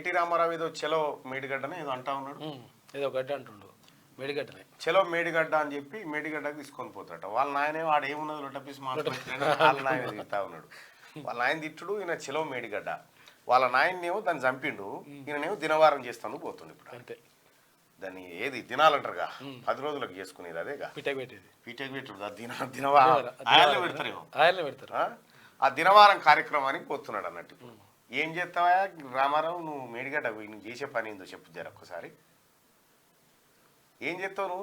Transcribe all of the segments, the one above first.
KT Ramarao ఏదో చెలో మేడిగడ్డనే ఏదో అంటా ఉన్నాడు, ఏదో గడ్డ అంటుండు, మేడిగడ్డనే చెలో మేడిగడ్డ అని చెప్పి మేడిగడ్డకి తీసుకొని పోతాట. వాళ్ళ నాయనే వాడు ఏమున్నది లొట్టపీస్ మాట్లాడుతున్నాడు, వాళ్ళ నాయన తిడతా ఉన్నాడు. వాళ్ళ నాయన తిట్టుడు, ఈయన చెలో మేడిగడ్డ. వాళ్ళ నాయనేమో దాన్ని చంపిండు, ఈయననేమో దినవారం చేస్తాను పోతుండు. ఇప్పుడు అంతే, దాన్ని ఏది దినాలంటారుగా 10 రోజులకు చేసుకునేది అదేగా పిటక్ పెట్టేది, పీటకి పెట్టుడు దినవారం ఆయనే పెడతారేమో, ఆయనే పెడతారు. ఆ దినవారం కార్యక్రమానికి పోతున్నాడు అన్నట్టు. ఏం చేస్తావా రామారావు, నువ్వు మేడిగడ్డ నువ్వు చేసే పని ఏందో చెప్పు జర ఒక్కసారి. ఏం చేస్తావు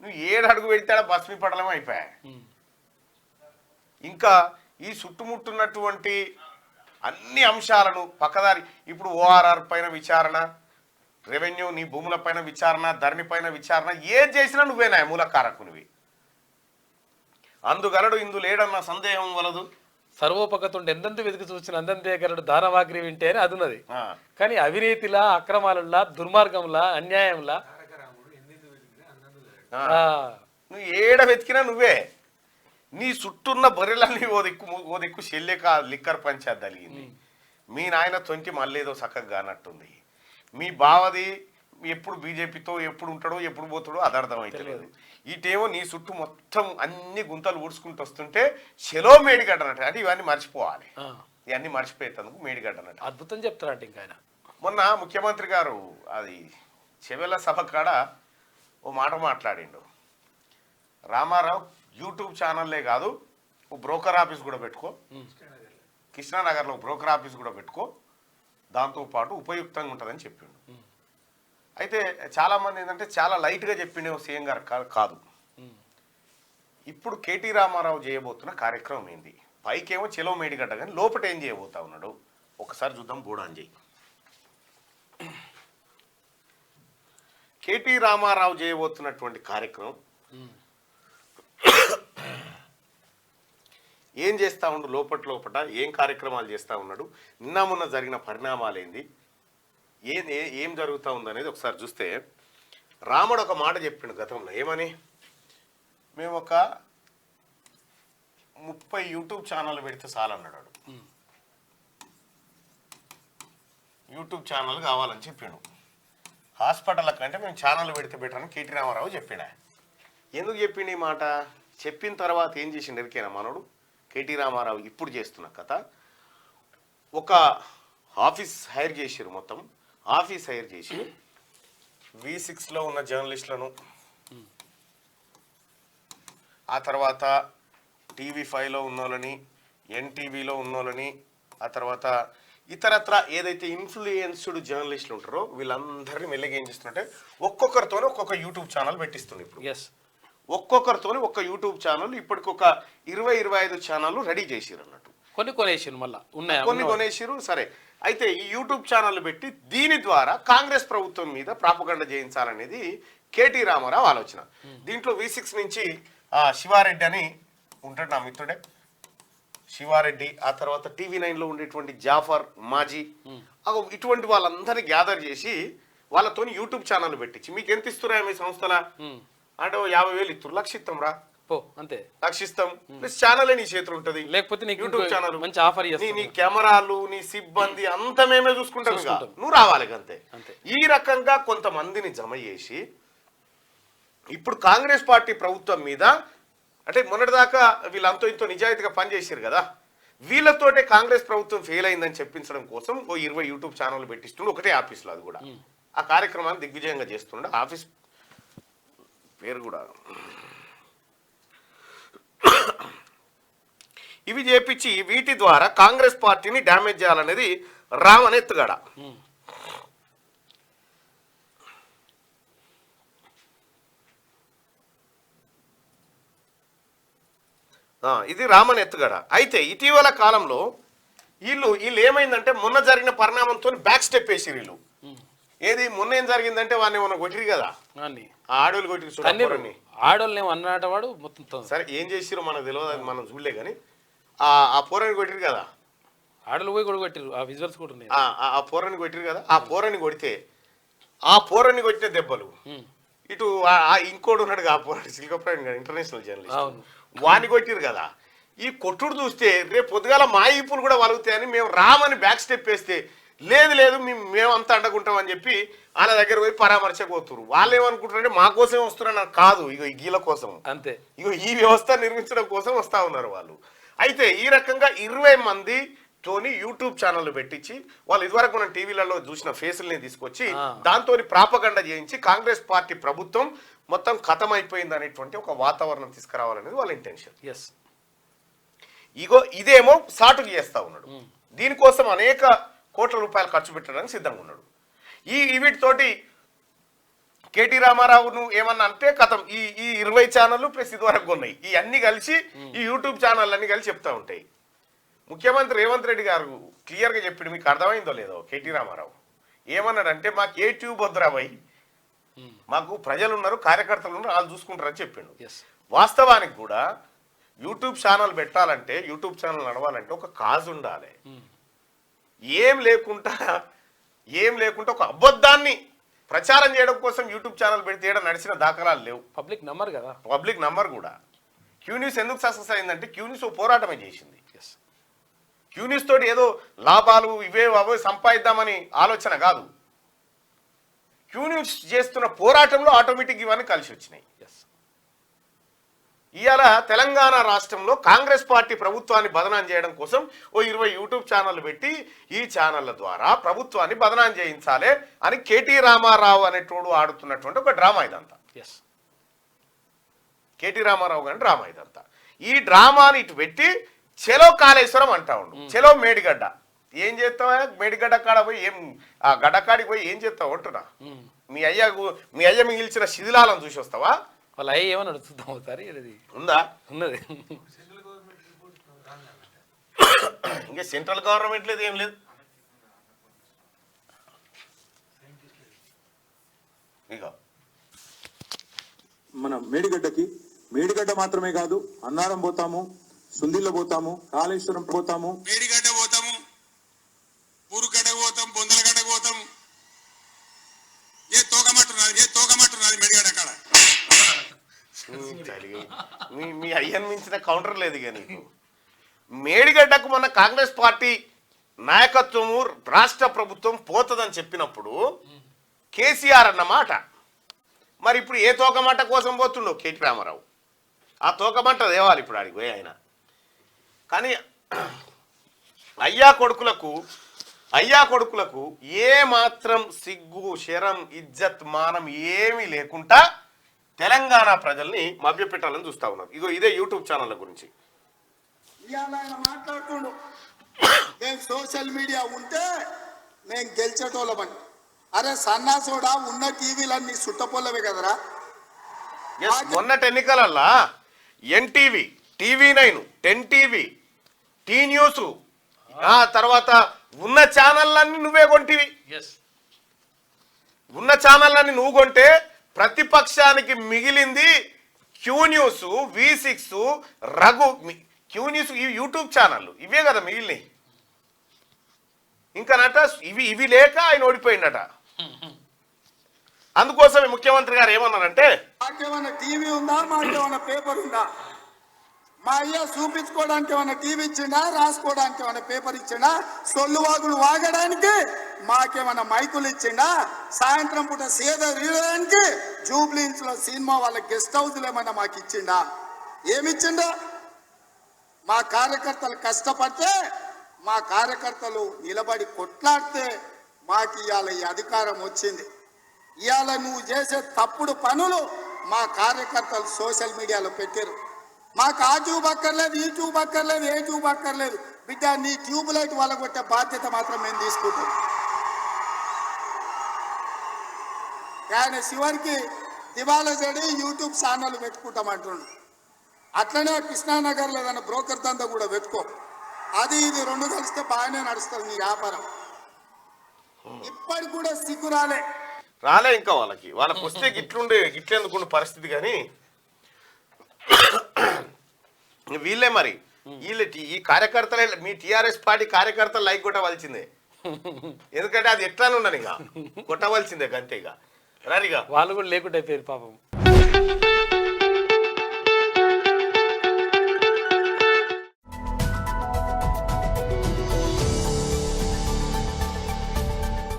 నువ్వు 7 అడుగు పెడితే భస్మీ పడలం అయిపోయా. ఇంకా ఈ చుట్టుముట్టున్నటువంటి అన్ని అంశాలను పక్కదారి, ఇప్పుడు ఓఆర్ఆర్ పైన విచారణ, రెవెన్యూ నీ భూముల పైన విచారణ, ధరణి పైన విచారణ, ఏం చేసినా నువ్వేనా మూల కారకునివి. అందుగలడు ఇందు లేడన్న సందేహం వలదు. సర్వోపగతుండే ఎందెంత వెతికి చూసిన అందంతే గలడు దానవాగ్రి వింటే అని అది ఉన్నది. కానీ అవినీతిలా, అక్రమాలలా, దుర్మార్గంలా, అన్యాయంలా నువ్వు ఏడ వెతికినా నువ్వే. నీ చుట్టూన్న బర్రెలన్నీ ఓ దిక్కు చెల్లెక లిక్కర్ పంచాయత్ కలిగింది. మీ నాయన 20 మళ్ళేదో చక్కగా కానట్టుంది. మీ బావది ఎప్పుడు బీజేపీతో ఎప్పుడు ఉంటాడో ఎప్పుడు పోతాడో అది అర్థమైతలేదు. ఇటేమో నీ చుట్టూ మొత్తం అన్ని గుంతలు ఊడ్చుకుంటూ వస్తుంటే చెలో మేడిగడ్డ అన్నట్టు. అంటే ఇవన్నీ మర్చిపోవాలి, ఇవన్నీ మర్చిపోయేందుకు మేడిగడ్డ అన్నట్టు. అద్భుతం చెప్తారంట. ఇంకా ఆయన మొన్న ముఖ్యమంత్రి గారు అది చెవెల సభ కాడ ఓ మాట మాట్లాడిండు. రామారావు యూట్యూబ్ ఛానల్లే కాదు, ఓ బ్రోకర్ ఆఫీస్ కూడా పెట్టుకో, కృష్ణానగర్లో బ్రోకర్ ఆఫీస్ కూడా పెట్టుకో, దాంతోపాటు ఉపయుక్తంగా ఉంటుందని చెప్పిండు. అయితే చాలామంది ఏంటంటే చాలా లైట్గా చెప్పిండే సీఎం గారు కాదు. ఇప్పుడు కేటీ రామారావు చేయబోతున్న కార్యక్రమం ఏంది? పైకేమో చెలో మేడిగడ్డ, కానీ లోపల ఏం చేయబోతా ఉన్నాడు ఒకసారి చూద్దాం. బోడాంజయ్ కేటీ రామారావు చేయబోతున్నటువంటి కార్యక్రమం ఏం చేస్తూ ఉండు, లోపల ఏం కార్యక్రమాలు చేస్తూ ఉన్నాడు, నిన్న మొన్న జరిగిన పరిణామాలు ఏంది, ఏం జరుగుతూ ఉందనేది ఒకసారి చూస్తే, రాముడు ఒక మాట చెప్పిండు గతంలో. ఏమని? మేము ఒక 30 యూట్యూబ్ ఛానల్ పెడితే చాలన్నాడు. యూట్యూబ్ ఛానల్ కావాలని చెప్పిండు. హాస్పిటల్ కంటే మేము ఛానల్ పెడితే బెటర్ అని కేటీ రామారావు చెప్పిండ. ఎందుకు చెప్పిండు ఈ మాట? చెప్పిన తర్వాత ఏం చేసిండు ఎరికేనా మనోడు? కేటీ రామారావు ఇప్పుడు చేస్తున్న కథ, ఒక ఆఫీస్ హైర్ చేసిరు. మొత్తం ఆఫీస్ హైర్ చేసి V6లో ఉన్న జర్నలిస్టులను, ఆ తర్వాత TV5లో ఉన్నోళ్ళని, NTVలో ఉన్నోళ్ళని, ఆ తర్వాత ఇతరత్ర ఏదైతే ఇన్ఫ్లుయెన్స్డ్ జర్నలిస్టులు ఉంటారో వీళ్ళందరినీ మెల్లగా ఏం చేస్తుంటే ఒక్కొక్కరితోనే ఒక్కొక్క యూట్యూబ్ ఛానల్ పెట్టిస్తుంది. ఇప్పుడు ఒక్కొక్కరితోనే ఒక్క యూట్యూబ్ ఛానల్ ఇప్పటికొక 20-25 ఛానళ్ళు రెడీ చేసిరు అన్నట్టు. కొన్ని కొనేసిరు, మళ్ళీ కొన్ని కొనేసిరు. సరే, అయితే ఈ యూట్యూబ్ ఛానల్ పెట్టి దీని ద్వారా కాంగ్రెస్ ప్రభుత్వం మీద ప్రాపగండ చేయించాలనేది కేటీ రామారావు ఆలోచన. దీంట్లో V6 నుంచి శివారెడ్డి అని ఉంటాడు, నా మిత్రుడే శివారెడ్డి. ఆ తర్వాత TV9లో ఉండేటువంటి జాఫర్ మాజీ, ఇటువంటి వాళ్ళందరినీ గ్యాదర్ చేసి వాళ్ళతో యూట్యూబ్ ఛానల్ పెట్టించి, మీకు ఎంత ఇస్తున్నా మీ సంస్థలా అంటే 50,000 ఇస్తారు, లక్షిస్తాం రా అంతే, లక్షిస్తాం. ప్లస్ ఛానల్ నీ చేతులు ఉంటది, లేకపోతే యూట్యూబ్ ఛానల్ మంచి ఆఫర్, నీ కెమెరాలు, నీ సిబ్బంది అంతా మేమే చూసుకుంటాం, నువ్వు రావాలి అంతే. ఈ రకంగా కొంతమందిని జమ చేసి ఇప్పుడు కాంగ్రెస్ పార్టీ ప్రభుత్వం మీద, అంటే మొన్నటిదాకా వీళ్ళంతో ఇంతో నిజాయితీగా పనిచేసారు కదా, వీళ్ళతోటే కాంగ్రెస్ ప్రభుత్వం ఫెయిల్ అయిందని చెప్పించడం కోసం ఓ 20 యూట్యూబ్ ఛానల్ పెట్టిస్తుండే, ఒకటే ఆఫీస్లో. అది కూడా ఆ కార్యక్రమాన్ని దిగ్విజయంగా చేస్తుండే. ఆఫీస్ పేరు కూడా ఇవి చేపించి వీటి ద్వారా కాంగ్రెస్ పార్టీని డ్యామేజ్ చేయాలనేది రామన్ ఎత్తుగడ. ఇది రామన్ ఎత్తుగడ. అయితే ఇటీవల కాలంలో వీళ్ళు ఏమైందంటే, మొన్న జరిగిన పరిణామంతో బ్యాక్ స్టెప్ వేసి వీళ్ళు. ఏది మొన్న ఏం జరిగిందంటే వాడిని మొన్న కొట్టిరు కదా, ఆడోళ్ళు కొట్టిరు, ఆడోళ్ళు అన్నట వాడు మొత్తం. సరే, ఏం చేసిరో మనకు తెలియదు, అది మనం చూడలే. కానీ ఆ పోరాని కొట్టిరు కదా, ఆడలు పోయి కూడా కొట్టిరు, ఆ విజువల్స్ కూడా ఉన్నాయి. ఆ పోరాని కొట్టిరు కదా, ఆ పోరాని కొడితే ఆ పోరాని కొట్టిన దెబ్బలు ఇటు ఇంకోటి ఉన్నాడు, ఆ పోరాడు సిల్కప్రాణ్ ఇంటర్నేషనల్ జర్నలిస్ట్, వాడిని కొట్టిరు కదా. ఈ కొట్టుడు చూస్తే రేపు పొద్దుగాల మా ఈపులు కూడా వలుగుతాయని మేము రామని బ్యాక్ స్టెప్ వేస్తే లేదు లేదు మేమంతా అండకుంటాం అని చెప్పి వాళ్ళ దగ్గర పోయి పరామర్శపోతున్నారు. వాళ్ళు ఏమనుకుంటారంటే మా కోసమే వస్తున్నారని కాదు, ఇగో ఈ గీల కోసం అంతే, ఇగో ఈ వ్యవస్థ నిర్మించడం కోసం వస్తా ఉన్నారు వాళ్ళు. అయితే ఈ రకంగా 20 మంది తోని యూట్యూబ్ ఛానల్ పెట్టించి వాళ్ళు ఇదివరకు మనం టీవీలలో చూసిన ఫేసుల్ని తీసుకొచ్చి దాంతో ప్రాపగండ చేయించి కాంగ్రెస్ పార్టీ ప్రభుత్వం మొత్తం ఖతం అయిపోయింది అనేటువంటి ఒక వాతావరణం తీసుకురావాలనేది వాళ్ళ ఇంటెన్షన్. ఇగో ఇదేమో సాటుకు చేస్తా ఉన్నాడు. దీనికోసం అనేక కోట్ల రూపాయలు ఖర్చు పెట్టడానికి సిద్ధంగా ఉన్నాడు. వీటితోటి కేటీ రామారావును ఏమన్నా అంటే కథం ఈ 20 ఛానళ్ళు ప్లస్ ఇదివరకు ఉన్నాయి, ఈ అన్ని కలిసి ఈ యూట్యూబ్ ఛానల్ అన్ని కలిసి చెప్తా ఉంటాయి. ముఖ్యమంత్రి రేవంత్ రెడ్డి గారు క్లియర్గా చెప్పిండు, మీకు అర్థమైందో లేదో. కేటీ రామారావు ఏమన్నాడంటే మాకు ఏ ట్యూబ్ వద్దురా భయ్, మాకు ప్రజలు ఉన్నారు, కార్యకర్తలు ఉన్నారు, వాళ్ళు చూసుకుంటారని చెప్పిండు. వాస్తవానికి కూడా యూట్యూబ్ ఛానల్ పెట్టాలంటే, యూట్యూబ్ ఛానల్ నడవాలంటే ఒక కాజ్ ఉండాలి. ఏం లేకుండా ఒక అబద్ధాన్ని ప్రచారం చేయడం కోసం యూట్యూబ్ ఛానల్ పెడితే నడిచిన దాఖలాలు లేవు. పబ్లిక్ నంబర్ కదా, పబ్లిక్ నంబర్ కూడా. క్యూ న్యూస్ ఎందుకు సక్సెస్ అయిందంటే క్యూ న్యూస్ పోరాటమే చేసింది. క్యూ న్యూస్ తోటి ఏదో లాభాలు అవే సంపాదిద్దామని ఆలోచన కాదు. క్యూ న్యూస్ చేస్తున్న పోరాటంలో ఆటోమేటిక్ ఇవన్నీ కలిసి వచ్చినాయి. ఇవాళ తెలంగాణ రాష్ట్రంలో కాంగ్రెస్ పార్టీ ప్రభుత్వాన్ని బదనాం చేయడం కోసం ఓ 20 యూట్యూబ్ ఛానళ్ళు పెట్టి ఈ ఛానళ్ల ద్వారా ప్రభుత్వాన్ని బదనాం చేయించాలి అని కేటీ రామారావు అనేటోడు ఆడుతున్నటువంటి ఒక డ్రామా ఇదంతా. కేటీ రామారావు గారి డ్రామా ఇదంతా. ఈ డ్రామాని ఇటు పెట్టి చెలో కాళేశ్వరం అంటా ఉండు, చెలో మేడిగడ్డ. ఏం చేస్తావా మేడిగడ్డ కాడ పోయి, ఏం ఆ గడ్డకాడికి పోయి ఏం చేస్తావు అంటున్నా? మీ అయ్య మిగిల్చిన శిథిలాలను చూసి వస్తావా? వాళ్ళ అయ్య ఏమని అడుగుతాం ఒకసారి, ఉందా? ఉన్నది. ఇంకా సెంట్రల్ గవర్నమెంట్ లేదు, ఏం లేదు. ఇక మన మేడిగడ్డ మాత్రమే కాదు, అన్నారం పోతాము, సుందిల్ల పోతాము, కాళేశ్వరం పోతాము, మేడిగడ్డ పోతాము, ఊరుగడ్డ పోతాం, బొందలగడ్డ పోతాం. ఏ తోకమట్టున్నది మేడిగడ్డ కాడ. మీ అయ్యను మించిన కౌంటర్ లేదు ఇక నీకు. మేడిగడ్డకు మొన్న కాంగ్రెస్ పార్టీ నాయకత్వము రాష్ట్ర ప్రభుత్వం పోతుందని చెప్పినప్పుడు కేసీఆర్ అన్నమాట. మరి ఇప్పుడు ఏ తోకమట్ట కోసం పోతుండో కేటీ రామారావు? ఆ తోకమట్ట దేవాలి ఇప్పుడు ఆడికి పోయి ఆయన. కానీ అయ్యా కొడుకులకు ఏ మాత్రం సిగ్గు, శరం, ఇజ్జత్, మానం ఏమీ లేకుండా తెలంగాణ ప్రజల్ని మభ్యపెట్టాలని చూస్తా ఉన్నారు. ఇగో ఇదే యూట్యూబ్ ఛానళ్ళ గురించి మాట్లాడుతుండు. మేము సోషల్ మీడియా ఉంటే మేము గెలిచేటోళ్ళమని. అరే సన్నాసోడా, ఉన్న టీవీలన్నీ సుట్టపొల్లవే కదరా. మొన్నటి ఎన్నికలల్లా NTV, TV nine, 10 TV, T news, ఆ తర్వాత ఉన్న ఛానళ్ళన్నీ నువ్వే కొంటివి. ఉన్న ఛానళ్ళన్నీ నువ్వు కొంటే ప్రతిపక్షానికి మిగిలింది Q news, V6, Raghu. Q news, ఈ యూట్యూబ్ ఛానళ్ళు ఇవే కదా మిగిలినాయి. ఇంకా నట ఇవి లేక ఆయన ఓడిపోయిందట. అందుకోసమే ముఖ్యమంత్రి గారు ఏమన్నారంటే, మాకేమన్నా టీవీ ఉందా, మాకేమన్నా పేపర్ ఉందా? మా అయ్య చూపించుకోవడానికి ఏమన్నా టీవీ ఇచ్చిండా, రాసుకోవడానికి ఏమన్నా పేపర్ ఇచ్చిండా, సొల్లు వాగులు వాగడానికి మాకేమన్నా మైకులు ఇచ్చిండా, సాయంత్రం పూట సేద తీయడానికి జూబ్లీహిల్స్ లో సినిమా వాళ్ళ గెస్ట్ హౌస్లు ఏమన్నా మాకు ఇచ్చిండా? ఏమిచ్చిండా? మా కార్యకర్తలు కష్టపడితే, మా కార్యకర్తలు నిలబడి కొట్లాడితే మాకు ఇవాళ ఈ అధికారం వచ్చింది. ఇవాళ నువ్వు చేసే తప్పుడు పనులు మా కార్యకర్తలు సోషల్ మీడియాలో పెట్టారు. మాకు ఆ ట్యూబ్ అక్కర్లేదు, ఈ ట్యూబ్ అక్కర్లేదు, ఏ ట్యూబ్ అక్కర్లేదు. బిడ్డ, నీ ట్యూబ్ లైట్ వాళ్ళగొట్టే బాధ్యత మాత్రం మేము తీసుకుంటాం. ఆయన చివరికి దివాలా చెడి యూట్యూబ్ ఛానల్ పెట్టుకుంటామంటుండు. అట్లనే కృష్ణానగర్లో ఏదైనా బ్రోకర్ దందా కూడా పెట్టుకో. అది ఇది రెండు కలిస్తే బాగానే నడుస్తుంది నీ వ్యాపారం. ఇప్పటికి కూడా సిగ్గు రాలే ఇంకా వాళ్ళకి వస్తే గిట్లెందుకుండే పరిస్థితి. కానీ వీళ్ళే మరి ఈ కార్యకర్తలే, మీ టీఆర్ఎస్ పార్టీ కార్యకర్తలు లైక్ కొట్టవలసిందే. ఎందుకంటే అది ఎట్లానే ఉండను, ఇక కొట్టవలసిందే అంతే. ఇక రారిగా వాళ్ళు కూడా లేకుండా అయిపోయారు పాపం.